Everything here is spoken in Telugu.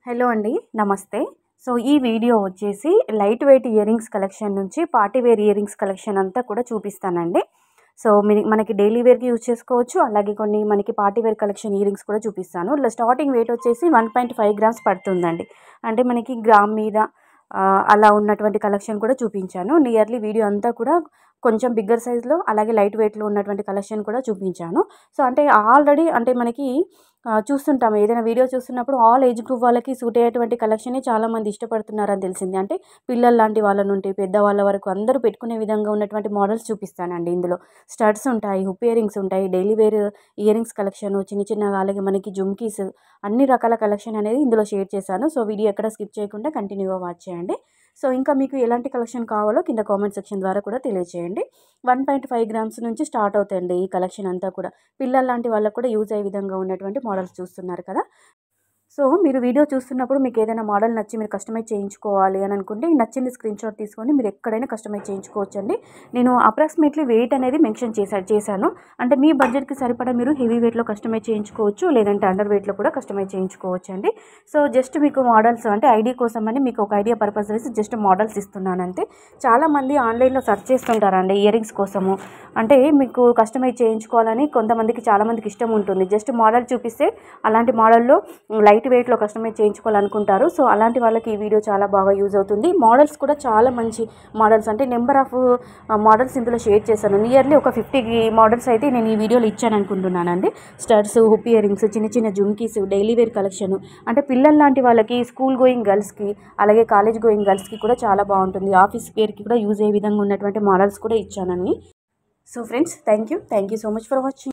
హలో అండి, నమస్తే. సో ఈ వీడియో వచ్చేసి lightweight earrings collection నుంచి party wear earrings collection అంతా కూడా చూపిస్తానండి. సో మనకి డైలీ వేర్కి యూజ్ చేసుకోవచ్చు, అలాగే కొన్ని మనకి party wear collection earrings కూడా చూపిస్తాను. స్టార్టింగ్ వెయిట్ వచ్చేసి 1.5 గ్రామ్స్ పడుతుందండి. అంటే మనకి గ్రామ్ మీద అలా ఉన్నటువంటి కలెక్షన్ కూడా చూపించాను. నియర్లీ వీడియో అంతా కూడా కొంచెం బిగ్గర్ సైజ్లో అలాగే లైట్ వెయిట్లో ఉన్నటువంటి కలెక్షన్ కూడా చూపించాను. సో అంటే ఆల్రెడీ అంటే మనకి చూస్తుంటాము, ఏదైనా వీడియో చూస్తున్నప్పుడు ఆల్ ఏజ్ గ్రూప్ వాళ్ళకి సూట్ అయ్యేటువంటి కలెక్షనే చాలామంది ఇష్టపడుతున్నారని తెలిసింది. అంటే పిల్లల లాంటి వాళ్ళ నుండి పెద్దవాళ్ళ వరకు అందరూ పెట్టుకునే విధంగా ఉన్నటువంటి మోడల్స్ చూపిస్తానండి. ఇందులో స్టడ్స్ ఉంటాయి, హుప్ ఇయర్ రింగ్స్ ఉంటాయి, daily wear earrings collection చిన్న చిన్నగా, అలాగే మనకి జుమ్కీస్, అన్ని రకాల కలెక్షన్ అనేది ఇందులో షేర్ చేశాను. సో వీడియో ఎక్కడ స్కిప్ చేయకుండా కంటిన్యూగా వాచ్ చేయండి. సో ఇంకా మీకు ఎలాంటి కలెక్షన్ కావాలో కింద కామెంట్ సెక్షన్ ద్వారా కూడా తెలియజేయండి. 1.5 గ్రామ్స్ నుంచి స్టార్ట్ అవుతాయండి ఈ కలెక్షన్ అంతా కూడా. పిల్లల లాంటి వాళ్ళకు కూడా యూజ్ అయ్యే విధంగా ఉన్నటువంటి మోడల్స్ చూస్తున్నారు కదా. సో మీరు వీడియో చూస్తున్నప్పుడు మీకు ఏదైనా మోడల్ నచ్చి మీరు కస్టమైజ్ చేయించుకోవాలి అని అనుకుంటే నచ్చింది స్క్రీన్ షాట్ తీసుకొని మీరు ఎక్కడైనా కస్టమైజ్ చేయించుకోవచ్చండి. నేను అప్రాక్సిమేట్లీ వెయిట్ అనేది మెన్షన్ చేశాను. అంటే మీ బడ్జెట్కి సరిపడా మీరు హెవీ వెయిట్లో కస్టమైజ్ చేయించుకోవచ్చు, లేదంటే అండర్ వెయిట్లో కూడా కస్టమైజ్ చేయించుకోవచ్చు అండి. సో జస్ట్ మీకు మోడల్స్ అంటే ఐడియా కోసం అని మీకు ఒక ఐడియా పర్పస్ వేసి జస్ట్ మోడల్స్ ఇస్తున్నాను అంతే. చాలామంది ఆన్లైన్లో సెర్చ్ చేస్తుంటారండి ఇయర్ రింగ్స్ కోసము. అంటే మీకు కస్టమైజ్ చేయించుకోవాలని కొంతమందికి చాలామందికి ఇష్టం ఉంటుంది. జస్ట్ మోడల్ చూపిస్తే అలాంటి మోడల్లో లైట్ వెయిట్లో కస్టమైజ్ చేయించుకోవాలనుకుంటారు. సో అలాంటి వాళ్ళకి ఈ వీడియో చాలా బాగా యూజ్ అవుతుంది. మోడల్స్ కూడా చాలా మంచి మోడల్స్, అంటే నెంబర్ ఆఫ్ మోడల్స్ ఇందులో షేర్ చేశాను. నియర్లీ ఒక 50 మోడల్స్ అయితే నేను ఈ వీడియోలో ఇచ్చాను అనుకుంటున్నానండి. స్టడ్స్, హుప్ ఇయర్ రింగ్స్, చిన్న చిన్న జుమ్కీస్, డైలీ వేర్ కలెక్షన్, అంటే పిల్లల లాంటి వాళ్ళకి, స్కూల్ గోయింగ్ గర్ల్స్కి, అలాగే కాలేజ్ గోయింగ్ గర్ల్స్కి కూడా చాలా బాగుంటుంది. ఆఫీస్ వేర్కి కూడా యూజ్ అయ్యే విధంగా ఉన్నటువంటి మోడల్స్ కూడా ఇచ్చానండి. So friends, thank you so much for watching.